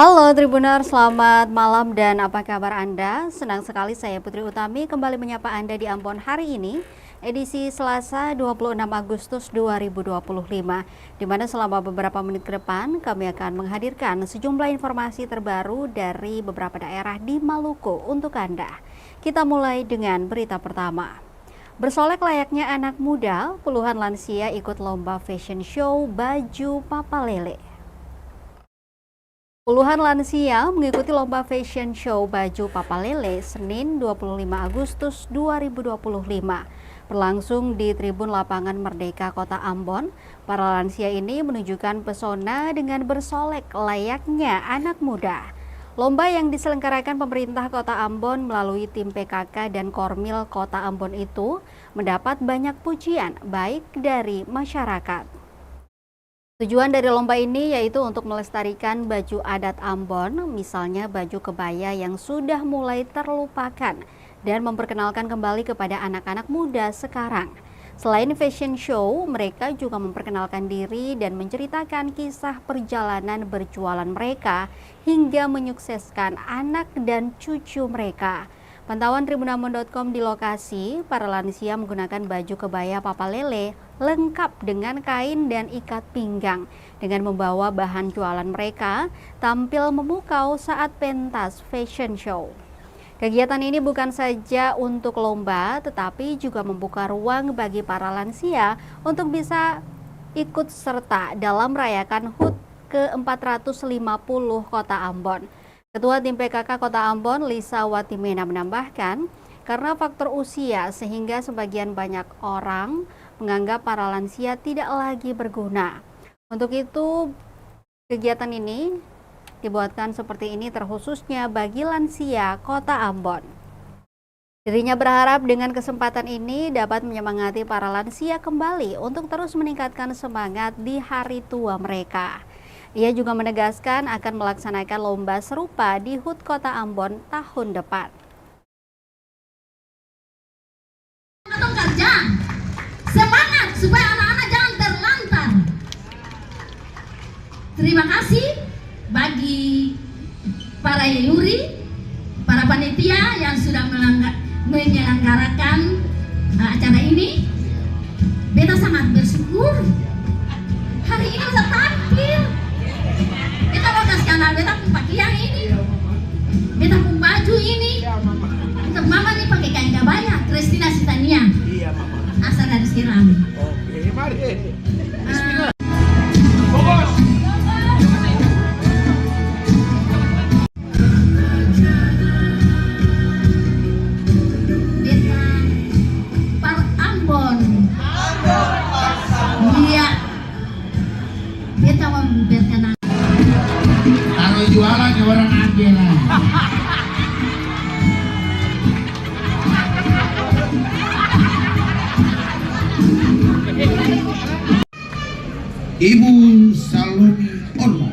Halo Tribuner, selamat malam dan apa kabar Anda? Senang sekali saya Putri Utami kembali menyapa Anda di Ambon hari ini, edisi Selasa 26 Agustus 2025, di mana selama beberapa menit ke depan kami akan menghadirkan sejumlah informasi terbaru dari beberapa daerah di Maluku untuk Anda. Kita mulai dengan berita pertama. Bersolek layaknya anak muda, puluhan lansia ikut lomba fashion show baju Papa Lele. Puluhan lansia mengikuti lomba fashion show baju Papa Lele Senin 25 Agustus 2025. Berlangsung di Tribun Lapangan Merdeka Kota Ambon, para lansia ini menunjukkan pesona dengan bersolek layaknya anak muda. Lomba yang diselenggarakan pemerintah Kota Ambon melalui tim PKK dan Kormil Kota Ambon itu mendapat banyak pujian baik dari masyarakat. Tujuan dari lomba ini yaitu untuk melestarikan baju adat Ambon, misalnya baju kebaya yang sudah mulai terlupakan dan memperkenalkan kembali kepada anak-anak muda sekarang. Selain fashion show, mereka juga memperkenalkan diri dan menceritakan kisah perjalanan berjualan mereka hingga menyukseskan anak dan cucu mereka. Pantauan tribunambon.com di lokasi, para lansia menggunakan baju kebaya Papa Lele lengkap dengan kain dan ikat pinggang. Dengan membawa bahan jualan mereka, tampil memukau saat pentas fashion show. Kegiatan ini bukan saja untuk lomba, tetapi juga membuka ruang bagi para lansia untuk bisa ikut serta dalam merayakan HUT ke-450 Kota Ambon. Ketua Tim PKK Kota Ambon, Lisa Watimena menambahkan, karena faktor usia sehingga sebagian banyak orang menganggap para lansia tidak lagi berguna. Untuk itu, kegiatan ini dibuatkan seperti ini terkhususnya bagi lansia Kota Ambon. Dirinya berharap dengan kesempatan ini dapat menyemangati para lansia kembali untuk terus meningkatkan semangat di hari tua mereka. Ia juga menegaskan akan melaksanakan lomba serupa di HUT Kota Ambon tahun depan. Kerja, semangat supaya anak-anak jangan terlantar. Terima kasih bagi para yuri, para panitia yang sudah menyelenggarakan acara ini. Beta sangat bersyukur hari ini bisa tampil. Beta mau kasih anak beta pun pakaian ini, beta pun baju ini. Untuk mama nih pakai kain kebaya, Kristina Sitania. Iya, Mama. Asal dari Semarang. Oke, mari. Beta Par Ambon. Iya. Beta mau berkenan. Kalau jualan ke orang ambil lah. Ibu Saloni Ono.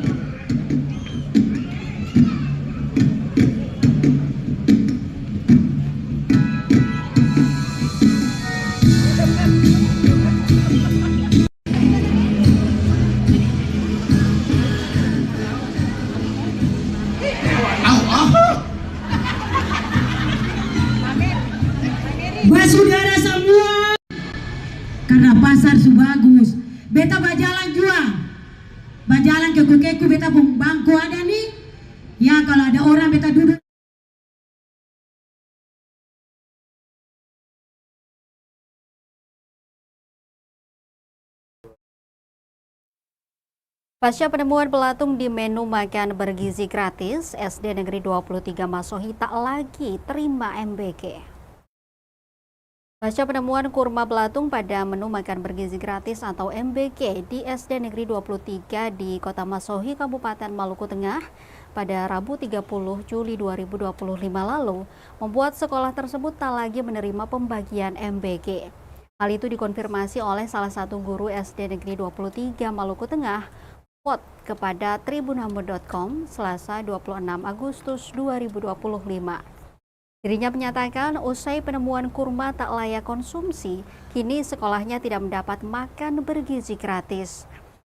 Buat saudara semua, karena pasar su bagus, beta bajalan juga, bajalan ke kukeku, beta pun bangku ada nih, ya kalau ada orang beta duduk. Pasca penemuan belatung di menu makan bergizi gratis, SD Negeri 23 Masohi tak lagi terima MBG. Pasca penemuan kurma belatung pada menu makan bergizi gratis atau MBG di SD Negeri 23 di Kota Masohi, Kabupaten Maluku Tengah pada Rabu 30 Juli 2025 lalu, membuat sekolah tersebut tak lagi menerima pembagian MBG. Hal itu dikonfirmasi oleh salah satu guru SD Negeri 23 Maluku Tengah kepada tribunambon.com Selasa 26 Agustus 2025. Dirinya menyatakan usai penemuan kurma tak layak konsumsi, kini sekolahnya tidak mendapat makan bergizi gratis.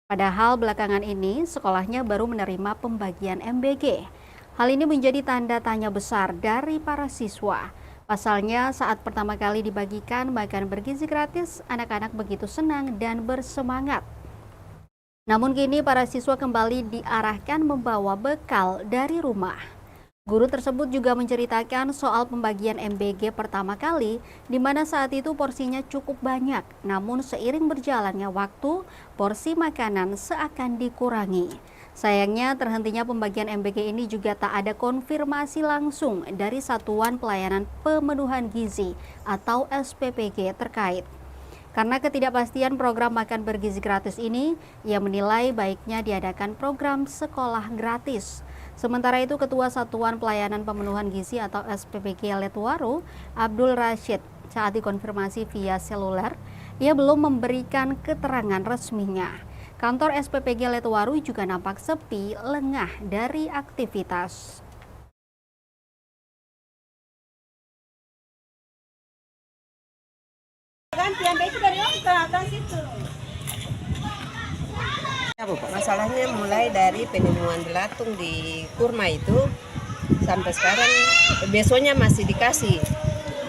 Padahal belakangan ini sekolahnya baru menerima pembagian MBG. Hal ini menjadi tanda tanya besar dari para siswa. Pasalnya saat pertama kali dibagikan makan bergizi gratis, anak-anak begitu senang dan bersemangat. Namun kini para siswa kembali diarahkan membawa bekal dari rumah. Guru tersebut juga menceritakan soal pembagian MBG pertama kali, di mana saat itu porsinya cukup banyak. Namun seiring berjalannya waktu, porsi makanan seakan dikurangi. Sayangnya terhentinya pembagian MBG ini juga tak ada konfirmasi langsung dari Satuan Pelayanan Pemenuhan Gizi atau SPPG terkait. Karena ketidakpastian program makan bergizi gratis ini, ia menilai baiknya diadakan program sekolah gratis. Sementara itu, Ketua Satuan Pelayanan Pemenuhan Gizi atau SPPG Letuaru, Abdul Rashid, saat dikonfirmasi via seluler, ia belum memberikan keterangan resminya. Kantor SPPG Letuaru juga nampak sepi, lengah dari aktivitas. Masalahnya mulai dari penemuan belatung di kurma itu sampai sekarang, besoknya masih dikasih,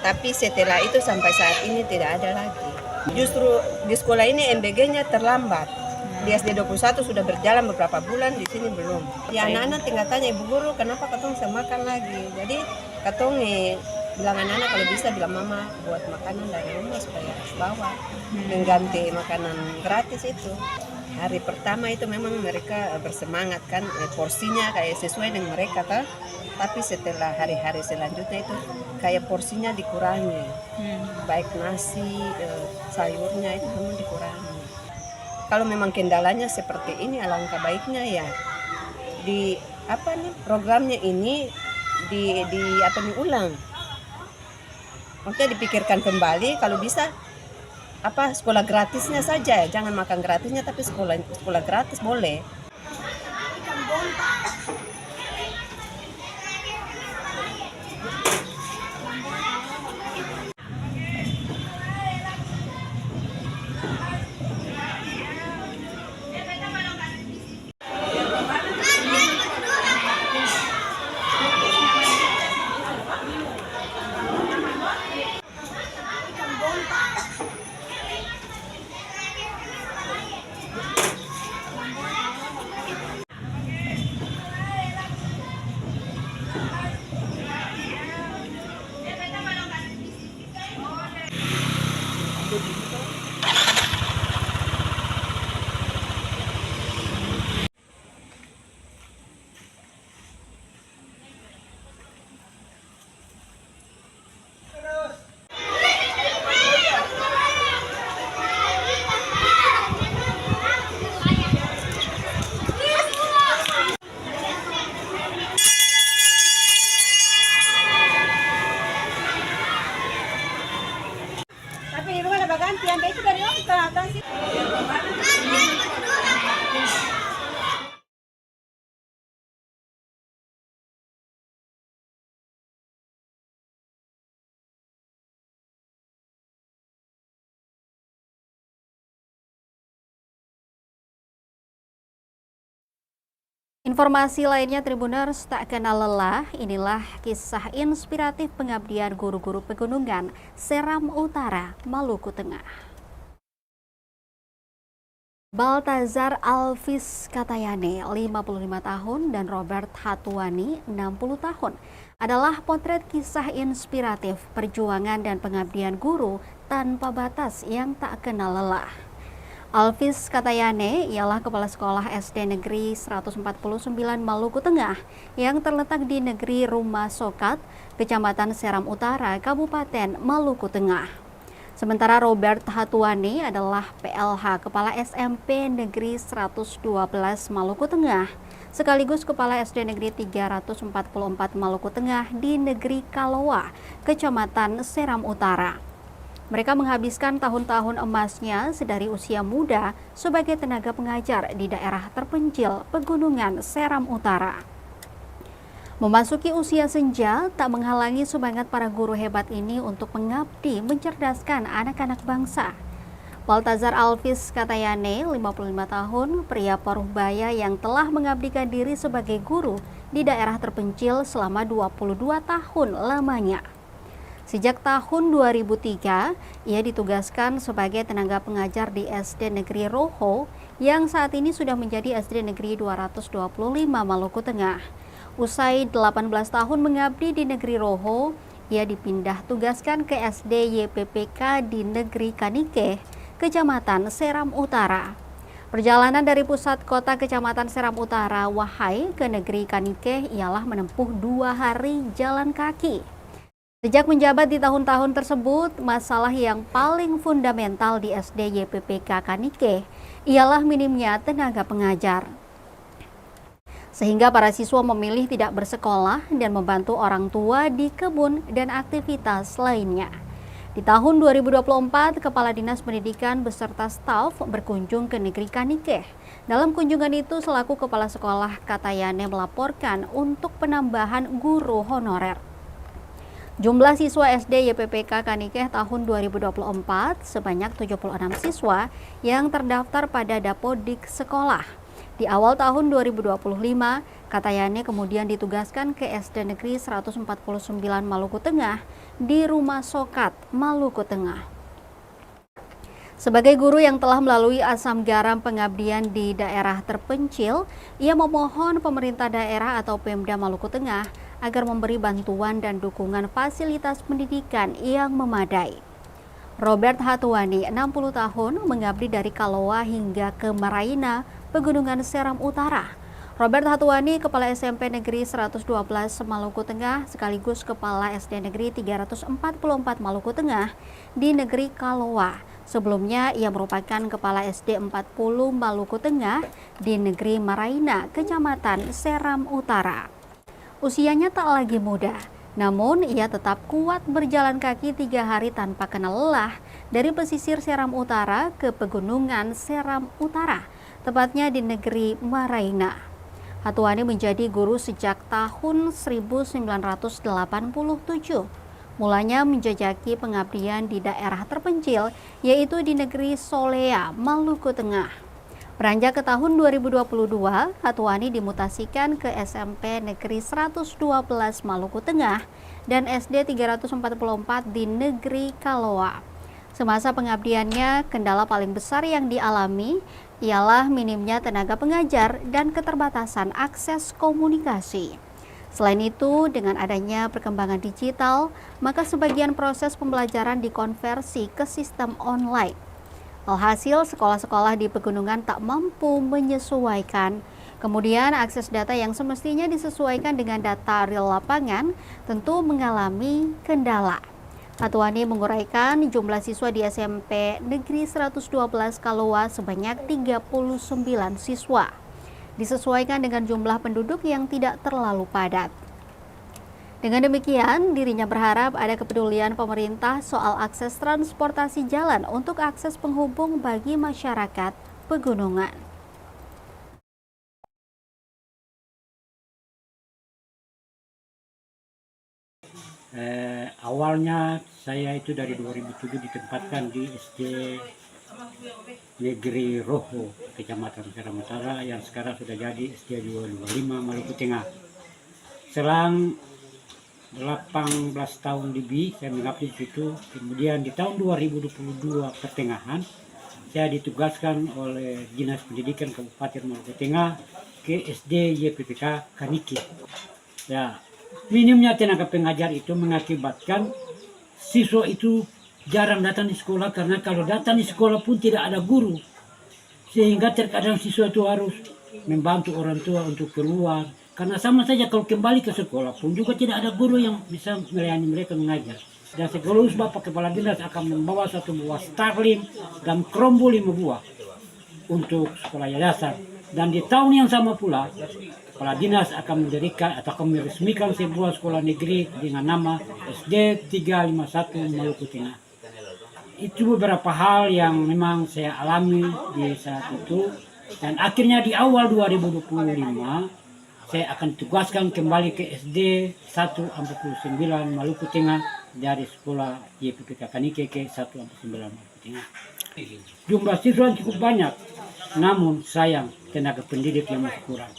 tapi setelah itu sampai saat ini tidak ada lagi. Justru di sekolah ini MBG-nya terlambat. Di SD 21 sudah berjalan beberapa bulan, di sini belum. Ya anak-anak tinggal tanya, ibu guru kenapa katong bisa makan lagi. Jadi katong bilang anak-anak kalau bisa bilang mama buat makanan dari rumah supaya bawa mengganti makanan gratis itu. Hari pertama itu memang mereka bersemangat kan, porsinya kayak sesuai dengan mereka kan. Tapi setelah hari-hari selanjutnya itu kayak porsinya dikurangi. Baik nasi, sayurnya itu memang dikurangi. Kalau memang kendalanya seperti ini, alangkah baiknya ya di programnya ini ulang. Maksudnya dipikirkan kembali kalau bisa sekolah gratisnya saja, jangan makan gratisnya tapi sekolah gratis boleh. Informasi lainnya, Tribuners, tak kenal lelah, inilah kisah inspiratif pengabdian guru-guru pegunungan Seram Utara, Maluku Tengah. Baltazar Alvis Katayane, 55 tahun, dan Robert Hatuani, 60 tahun, adalah potret kisah inspiratif perjuangan dan pengabdian guru tanpa batas yang tak kenal lelah. Alvis Katayane ialah kepala sekolah SD Negeri 149 Maluku Tengah yang terletak di Negeri Rumah Sokat, Kecamatan Seram Utara, Kabupaten Maluku Tengah. Sementara Robert Hatuani adalah PLH Kepala SMP Negeri 112 Maluku Tengah, sekaligus Kepala SD Negeri 344 Maluku Tengah di Negeri Kalowa, Kecamatan Seram Utara. Mereka menghabiskan tahun-tahun emasnya sedari usia muda sebagai tenaga pengajar di daerah terpencil Pegunungan Seram Utara. Memasuki usia senja tak menghalangi semangat para guru hebat ini untuk mengabdi mencerdaskan anak-anak bangsa. Baltazar Alvis Katayane, 55 tahun, pria Parubaya yang telah mengabdikan diri sebagai guru di daerah terpencil selama 22 tahun lamanya. Sejak tahun 2003, ia ditugaskan sebagai tenaga pengajar di SD Negeri Roho yang saat ini sudah menjadi SD Negeri 225 Maluku Tengah. Usai 18 tahun mengabdi di Negeri Roho, ia dipindah tugaskan ke SD YPPK di Negeri Kanike, Kecamatan Seram Utara. Perjalanan dari pusat kota Kecamatan Seram Utara, Wahai, ke Negeri Kanike ialah menempuh 2 hari jalan kaki. Sejak menjabat di tahun-tahun tersebut, masalah yang paling fundamental di SD YPPK Kanike ialah minimnya tenaga pengajar. Sehingga para siswa memilih tidak bersekolah dan membantu orang tua di kebun dan aktivitas lainnya. Di tahun 2024, Kepala Dinas Pendidikan beserta staf berkunjung ke Negeri Kanike. Dalam kunjungan itu, selaku Kepala Sekolah Katayane melaporkan untuk penambahan guru honorer. Jumlah siswa SD YPPK Kanike tahun 2024 sebanyak 76 siswa yang terdaftar pada Dapodik sekolah. Di awal tahun 2025, Katayane kemudian ditugaskan ke SD Negeri 149 Maluku Tengah di Rumah Sokat, Maluku Tengah. Sebagai guru yang telah melalui asam garam pengabdian di daerah terpencil, ia memohon pemerintah daerah atau Pemda Maluku Tengah agar memberi bantuan dan dukungan fasilitas pendidikan yang memadai. Robert Hatuani, 60 tahun, mengabdi dari Kalowa hingga ke Maraina, Pegunungan Seram Utara. Robert Hatuani, Kepala SMP Negeri 112 Maluku Tengah, sekaligus Kepala SD Negeri 344 Maluku Tengah di Negeri Kalowa. Sebelumnya, ia merupakan Kepala SD 40 Maluku Tengah di Negeri Maraina, Kecamatan Seram Utara. Usianya tak lagi muda, namun ia tetap kuat berjalan kaki 3 hari tanpa kenal lelah dari pesisir Seram Utara ke Pegunungan Seram Utara, tepatnya di Negeri Maraina. Hatuani menjadi guru sejak tahun 1987. Mulanya menjajaki pengabdian di daerah terpencil, yaitu di Negeri Solea, Maluku Tengah. Beranjak ke tahun 2022, Hatuani dimutasikan ke SMP Negeri 112 Maluku Tengah dan SD 344 di Negeri Kalowa. Semasa pengabdiannya, kendala paling besar yang dialami ialah minimnya tenaga pengajar dan keterbatasan akses komunikasi. Selain itu, dengan adanya perkembangan digital, maka sebagian proses pembelajaran dikonversi ke sistem online. Alhasil, sekolah-sekolah di pegunungan tak mampu menyesuaikan. Kemudian, akses data yang semestinya disesuaikan dengan data real lapangan tentu mengalami kendala. Hatuani menguraikan jumlah siswa di SMP Negeri 112 Kalowa sebanyak 39 siswa. Disesuaikan dengan jumlah penduduk yang tidak terlalu padat. Dengan demikian, dirinya berharap ada kepedulian pemerintah soal akses transportasi jalan untuk akses penghubung bagi masyarakat pegunungan. Awalnya saya itu dari 2007 ditempatkan di SD Negeri Roho, Kecamatan Seram Utara, yang sekarang sudah jadi SD 225 Maluku Tengah. Selang 18 tahun lebih saya mengabdi di situ. Kemudian di tahun 2022 pertengahan saya ditugaskan oleh Dinas Pendidikan Kabupaten Maluku Tengah ke SD YPPK Kanike. Ya, minimnya tenaga pengajar itu mengakibatkan siswa itu jarang datang di sekolah, karena kalau datang di sekolah pun tidak ada guru, sehingga terkadang siswa itu harus membantu orang tua untuk keluar. Karena sama saja kalau kembali ke sekolah pun juga tidak ada guru yang bisa melayani mereka mengajar. Dan sekaligus Bapak Kepala Dinas akan membawa 1 buah Starling dan Chromebook 5 buah untuk sekolah dasar. Dan di tahun yang sama pula, Kepala Dinas akan mendirikan atau akan meresmikan sebuah sekolah negeri dengan nama SD 351 Maluku Tengah. Itu beberapa hal yang memang saya alami di saat itu. Dan akhirnya di awal 2025, saya akan tugaskan kembali ke SD 149 Maluku Tengah dari sekolah YPPK Kanike ke 149 Maluku Tengah. Jumlah siswa cukup banyak, namun sayang tenaga pendidik yang masih kurang.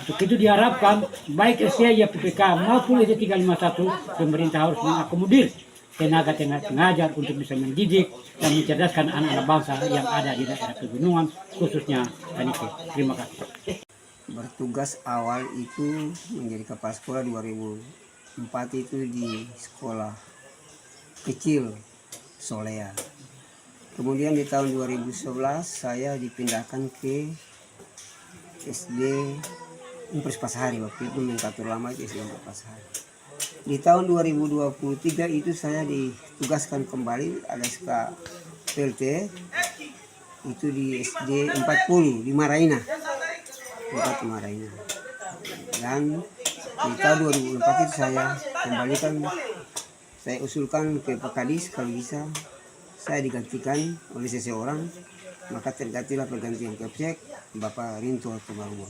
Untuk itu diharapkan baik SDA PPK maupun SD 351 pemerintah harus mengakomodir tenaga-tenaga pengajar untuk bisa mendidik dan mencerdaskan anak-anak bangsa yang ada di daerah pegunungan, khususnya Tanike. Terima kasih. Bertugas awal itu menjadi kepala sekolah 2004 itu di sekolah kecil Solea. Kemudian di tahun 2011 saya dipindahkan ke SD Umpres Pasahari, waktu itu nomenklatur lama itu SD Umpres Pasahari. Di tahun 2023 itu saya ditugaskan kembali ada SK PLT itu di SD 40 di Maraina. Dan di tahun 2004 itu saya kembalikan, saya usulkan ke Pak Kadis kalau bisa saya digantikan oleh seseorang, maka tergantilah pergantian Kepsek Bapak Rinto Tumarumon.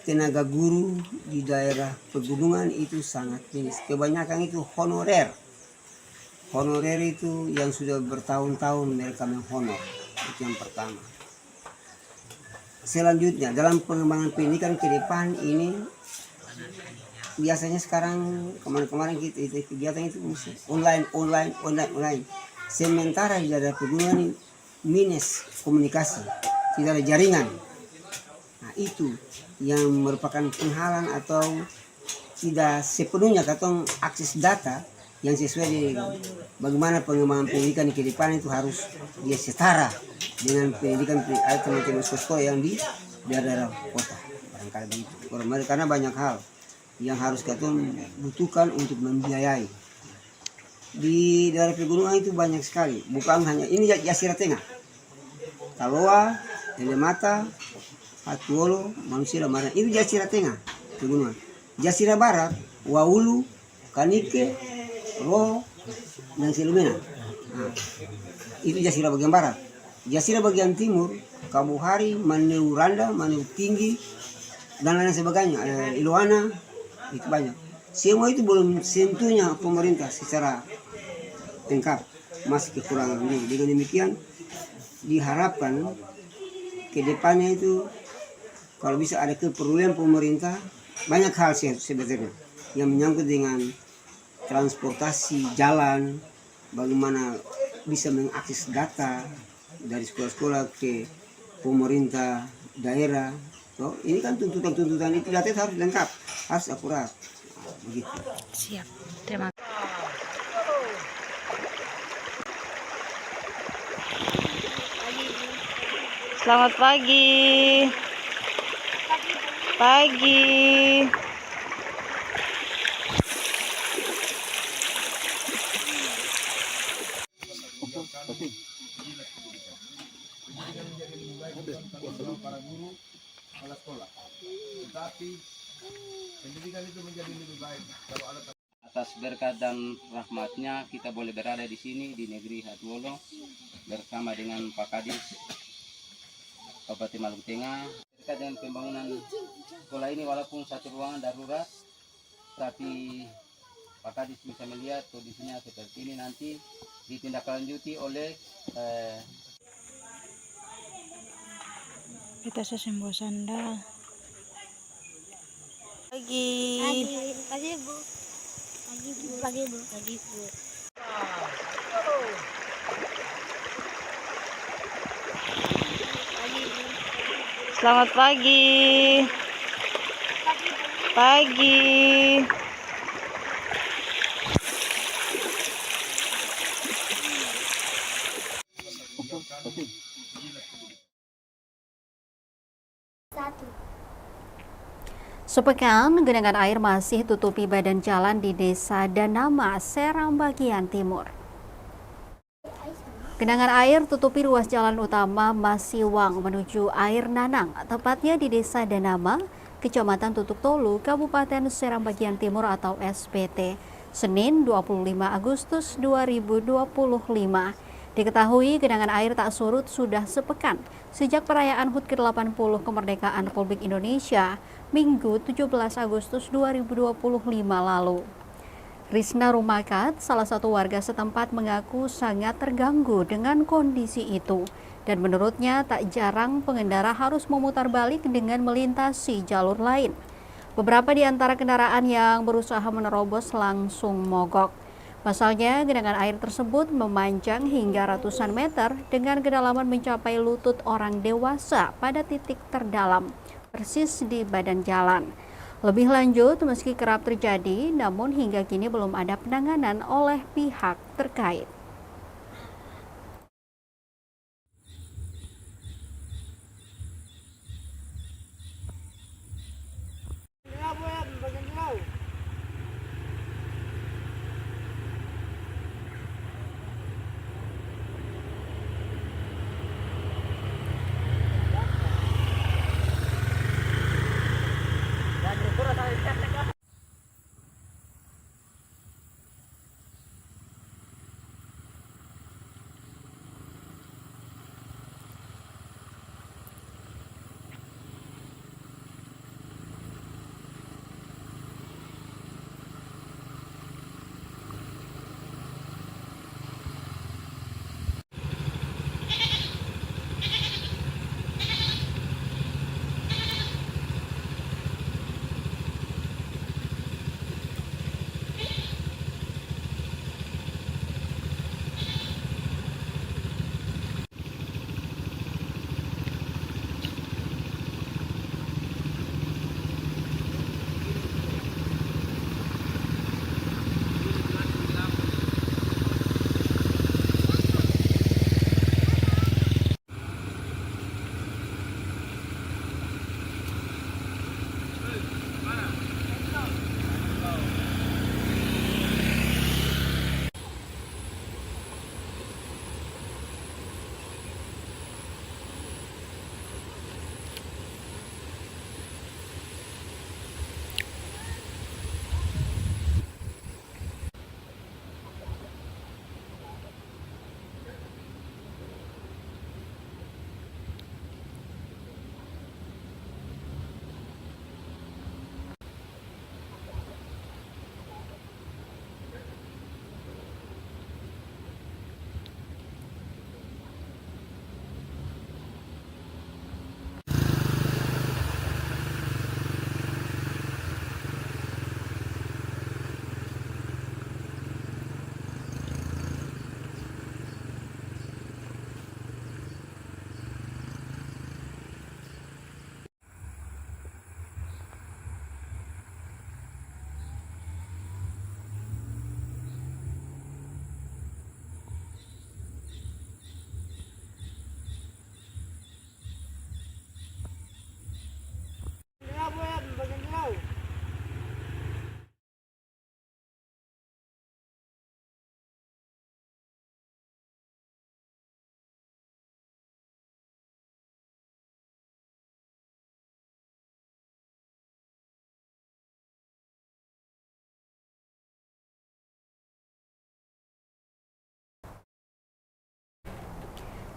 Tenaga guru di daerah pegunungan itu sangat minis, kebanyakan itu honorer. Honorer itu yang sudah bertahun-tahun mereka menghonor, itu yang pertama. Selanjutnya dalam pengembangan pendidikan ke depan ini biasanya sekarang kemarin kita itu kegiatan itu online. Sementara di daerah pegunungan minus komunikasi, tidak ada jaringan. Nah itu yang merupakan penghalang atau tidak sepenuhnya katong akses data yang sesuai dengan bagaimana pengembangan pendidikan ke depan itu harus dia setara dengan pendidikan teman-teman sekolah yang di daerah kota, barangkali begitu. Karena banyak hal yang harus katong butuhkan untuk membiayai. Di daerah pegunungan itu banyak sekali, bukan hanya ini Jasira Tengah, Taloa, Telemata, Hatuolo, Manusia Lamaran, itu Jasira Tengah pegunungan. Jasira Barat, Waulu, Kanike, Roh, dan Silumena. Nah, itu Jasira bagian barat. Jasira bagian timur, Kabuhari, Maneu Randa, Maneu Tinggi, dan lain sebagainya. Iloana, itu banyak. Semua itu belum sentuhnya pemerintah secara lengkap, masih kekurangan. Dengan demikian diharapkan ke depannya itu kalau bisa ada keperluan pemerintah, banyak hal sebetulnya yang menyangkut dengan transportasi jalan, bagaimana bisa mengakses data dari sekolah-sekolah ke pemerintah daerah. So, ini kan tuntutan-tuntutan itu data harus lengkap, harus akurat. Begitu. Siap, terima kasih. Selamat pagi. Pagi. Para guru, kepala sekolah. Tetapi pendidikan itu menjadi lebih baik kalau ada. Atas berkat dan rahmatnya kita boleh berada di sini di negeri Hatuolo bersama dengan Pak Kadis Kabupaten Maluku Tengah. Berkat dengan pembangunan sekolah ini walaupun satu ruangan darurat, tapi Pak Kadis bisa melihat kondisinya seperti ini nanti ditindaklanjuti oleh Kita sesembuh sandal. Pagi. Pagi Bu. Pagi Bu. Pagi Bu. Selamat pagi. Pagi. Sepekan, genangan air masih tutupi badan jalan di Desa Danama, Seram bagian timur. Genangan air tutupi ruas jalan utama Masiwang menuju Air Nanang, tepatnya di Desa Danama, Kecamatan Tutuk Tolu, Kabupaten Seram bagian timur atau SPT, Senin 25 Agustus 2025. Diketahui genangan air tak surut sudah sepekan sejak perayaan HUT ke-80 kemerdekaan Republik Indonesia Minggu 17 Agustus 2025 lalu. Risna Rumakat, salah satu warga setempat, mengaku sangat terganggu dengan kondisi itu. Dan menurutnya tak jarang pengendara harus memutar balik dengan melintasi jalur lain. Beberapa di antara kendaraan yang berusaha menerobos langsung mogok. Pasalnya, genangan air tersebut memanjang hingga ratusan meter dengan kedalaman mencapai lutut orang dewasa pada titik terdalam, persis di badan jalan. Lebih lanjut, meski kerap terjadi, namun hingga kini belum ada penanganan oleh pihak terkait.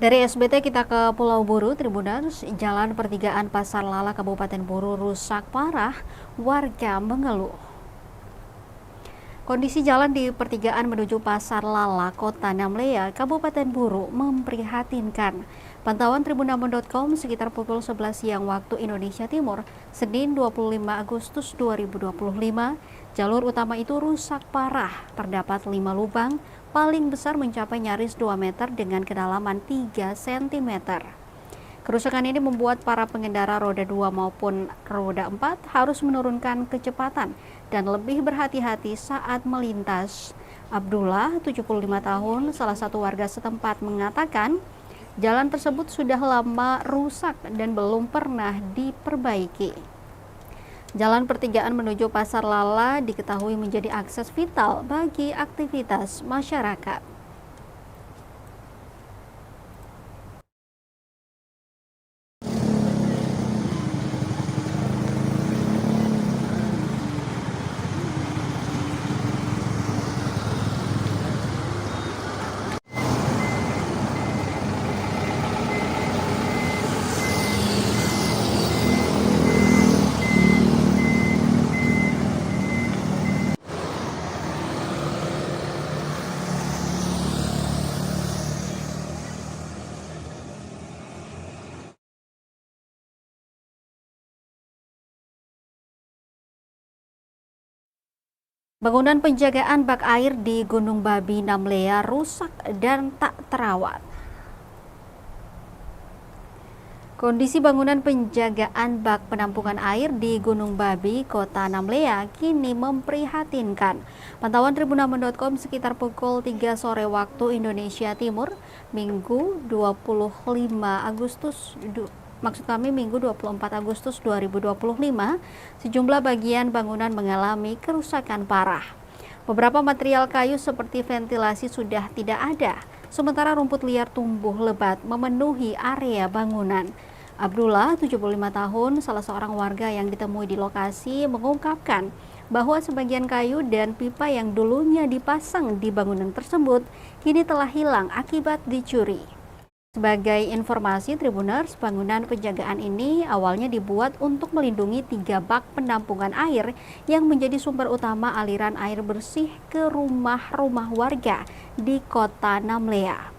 Dari SBT kita ke Pulau Buru, Tribuners. Jalan pertigaan Pasar Lala Kabupaten Buru rusak parah, warga mengeluh. Kondisi jalan di pertigaan menuju Pasar Lala, Kota Namlea, Kabupaten Buru memprihatinkan. Pantauan tribunambon.com sekitar pukul 11 siang waktu Indonesia Timur, Senin 25 Agustus 2025, jalur utama itu rusak parah. Terdapat 5 lubang, paling besar mencapai nyaris 2 meter dengan kedalaman 3 cm. Kerusakan ini membuat para pengendara roda 2 maupun roda 4 harus menurunkan kecepatan dan lebih berhati-hati saat melintas. Abdullah, 75 tahun, salah satu warga setempat, mengatakan jalan tersebut sudah lama rusak dan belum pernah diperbaiki. Jalan pertigaan menuju Pasar Lala diketahui menjadi akses vital bagi aktivitas masyarakat. Bangunan penjagaan bak air di Gunung Babi Namlea rusak dan tak terawat. Kondisi bangunan penjagaan bak penampungan air di Gunung Babi, Kota Namlea kini memprihatinkan. Pantauan Tribunama.com sekitar pukul 3 sore waktu Indonesia Timur, Minggu 24 Agustus 2025, sejumlah bagian bangunan mengalami kerusakan parah. Beberapa material kayu seperti ventilasi sudah tidak ada, sementara rumput liar tumbuh lebat memenuhi area bangunan. Abdullah, 75 tahun, salah seorang warga yang ditemui di lokasi, mengungkapkan bahwa sebagian kayu dan pipa yang dulunya dipasang di bangunan tersebut kini telah hilang akibat dicuri. Sebagai informasi Tribuners, bangunan penjagaan ini awalnya dibuat untuk melindungi 3 bak penampungan air yang menjadi sumber utama aliran air bersih ke rumah-rumah warga di Kota Namlea.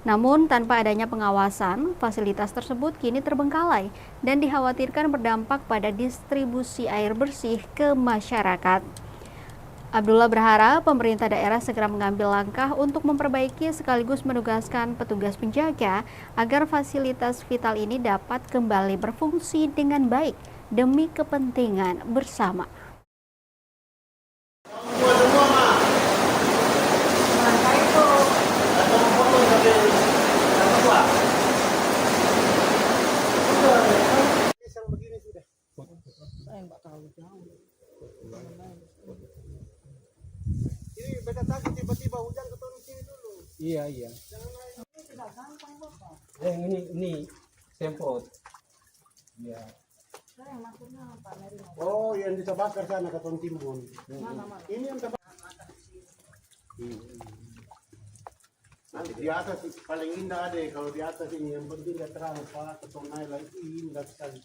Namun tanpa adanya pengawasan, fasilitas tersebut kini terbengkalai dan dikhawatirkan berdampak pada distribusi air bersih ke masyarakat. Abdullah berharap pemerintah daerah segera mengambil langkah untuk memperbaiki sekaligus menugaskan petugas penjaga agar fasilitas vital ini dapat kembali berfungsi dengan baik demi kepentingan bersama. Ini beda tadi tiba-tiba hujan ke turun sini dulu. Iya. Ini semprot. Iya. Oh, yang diterbakar sana ke turun timbun. Ini yang terbakar. Nanti di atas paling indah ada, kalau di atas ini yang penting dia terang Pak, ke turun air lagi indah sekali.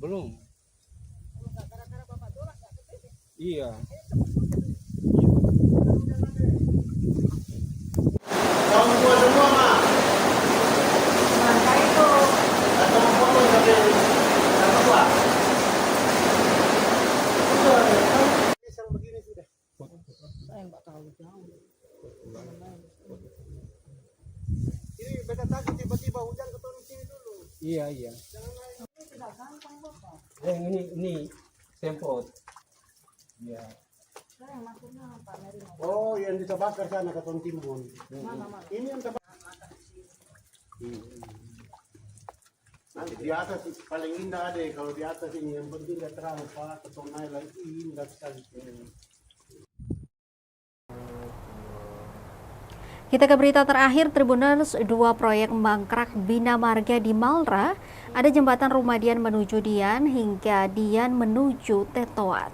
Belum. Iya. Kamu semua mah. Atau foto sambil apa? Yang begini sudah. Saya enggak tahu jauh. Ini beda tadi tiba-tiba hujan ke turun sini dulu. Iya. Ini semprot. Iya. Oh, yang diterbakar sana ke turun timbun. Ini yang terbakar. Nanti di atas paling indah ada, kalau di atas ini yang penting dia terang Pak, ke turun air lagi indah sekali. Kita ke berita terakhir Tribuners, 2 proyek mangkrak Bina Marga di Malra, ada jembatan Rumadian menuju Dian hingga Dian menuju Tetoat.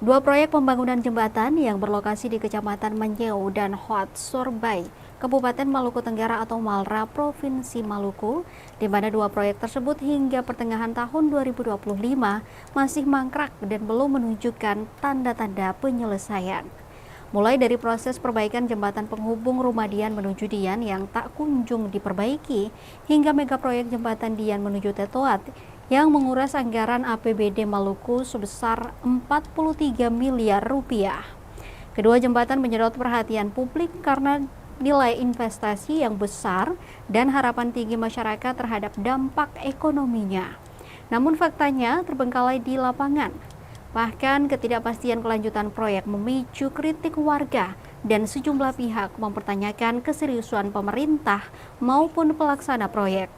2 proyek pembangunan jembatan yang berlokasi di Kecamatan Menyeu dan Hot Sorbay, Kabupaten Maluku Tenggara atau Malra, Provinsi Maluku, di mana 2 proyek tersebut hingga pertengahan tahun 2025 masih mangkrak dan belum menunjukkan tanda-tanda penyelesaian. Mulai dari proses perbaikan jembatan penghubung Rumadian menuju Dian yang tak kunjung diperbaiki, hingga mega proyek jembatan Dian menuju Tetoat yang menguras anggaran APBD Maluku sebesar 43 miliar rupiah. Kedua jembatan menyedot perhatian publik karena nilai investasi yang besar dan harapan tinggi masyarakat terhadap dampak ekonominya. Namun faktanya terbengkalai di lapangan. Bahkan ketidakpastian kelanjutan proyek memicu kritik warga dan sejumlah pihak mempertanyakan keseriusan pemerintah maupun pelaksana proyek.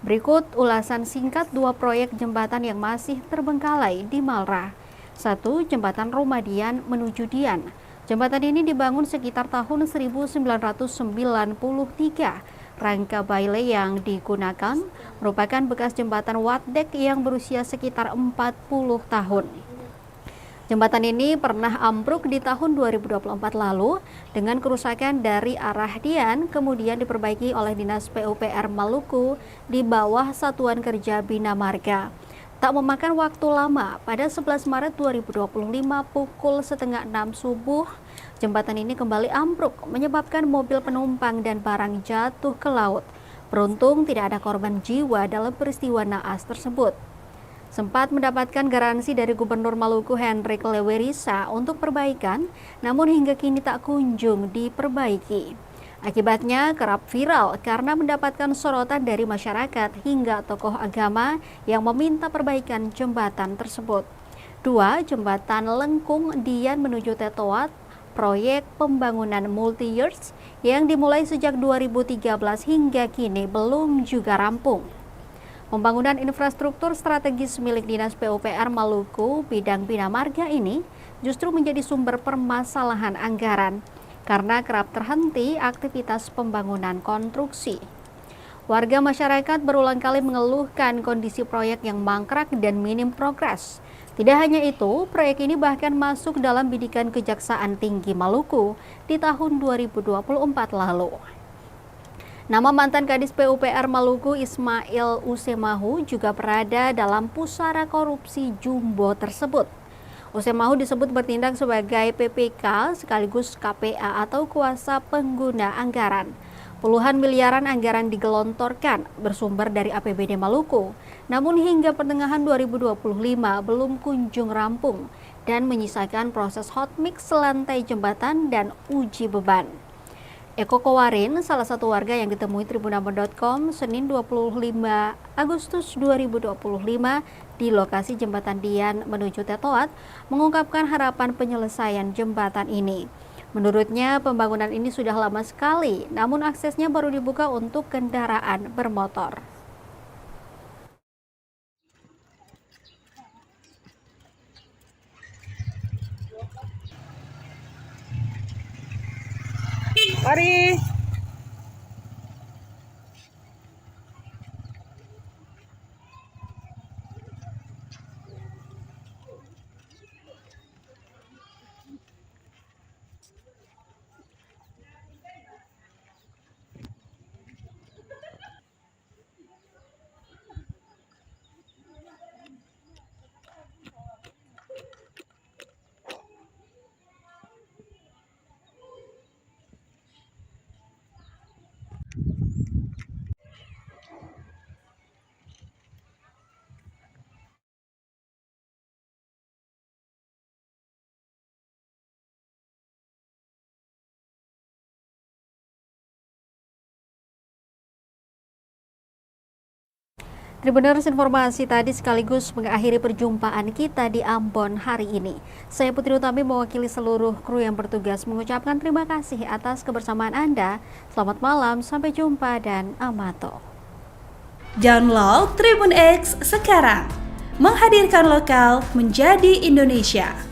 Berikut ulasan singkat 2 proyek jembatan yang masih terbengkalai di Malra. 1. Jembatan Rumadian menuju Dian. Jembatan ini dibangun sekitar tahun 1993. Rangka baile yang digunakan merupakan bekas jembatan Watdek yang berusia sekitar 40 tahun. Jembatan ini pernah ambruk di tahun 2024 lalu dengan kerusakan dari arah Dian, kemudian diperbaiki oleh Dinas PUPR Maluku di bawah Satuan Kerja Bina Marga. Tak memakan waktu lama, pada 11 Maret 2025 pukul 5:30 subuh, jembatan ini kembali ambruk menyebabkan mobil penumpang dan barang jatuh ke laut. Beruntung tidak ada korban jiwa dalam peristiwa naas tersebut. Sempat mendapatkan garansi dari Gubernur Maluku Hendrik Lewerisa untuk perbaikan, namun hingga kini tak kunjung diperbaiki. Akibatnya kerap viral karena mendapatkan sorotan dari masyarakat hingga tokoh agama yang meminta perbaikan jembatan tersebut. 2. Jembatan Lengkung Dian menuju Tetoat, proyek pembangunan multi-years yang dimulai sejak 2013 hingga kini belum juga rampung. Pembangunan infrastruktur strategis milik Dinas PUPR Maluku bidang Bina Marga ini justru menjadi sumber permasalahan anggaran karena kerap terhenti aktivitas pembangunan konstruksi. Warga masyarakat berulang kali mengeluhkan kondisi proyek yang mangkrak dan minim progres. Tidak hanya itu, proyek ini bahkan masuk dalam bidikan Kejaksaan Tinggi Maluku di tahun 2024 lalu. Nama mantan Kadis PUPR Maluku Ismail Usemahu juga berada dalam pusara korupsi jumbo tersebut. Usemahu disebut bertindak sebagai PPK sekaligus KPA atau kuasa pengguna anggaran. Puluhan miliaran anggaran digelontorkan bersumber dari APBD Maluku, namun hingga pertengahan 2025 belum kunjung rampung dan menyisakan proses hot mix lantai jembatan dan uji beban. Eko Kowarin, salah satu warga yang ditemui tribunambon.com Senin 25 Agustus 2025 di lokasi jembatan Dian menuju Tetoat, mengungkapkan harapan penyelesaian jembatan ini. Menurutnya, pembangunan ini sudah lama sekali, namun aksesnya baru dibuka untuk kendaraan bermotor. Mari. Tribuners, informasi tadi sekaligus mengakhiri perjumpaan kita di Ambon hari ini. Saya Putri Utami mewakili seluruh kru yang bertugas mengucapkan terima kasih atas kebersamaan Anda. Selamat malam, sampai jumpa dan amato. Download Tribun X sekarang, menghadirkan lokal menjadi Indonesia.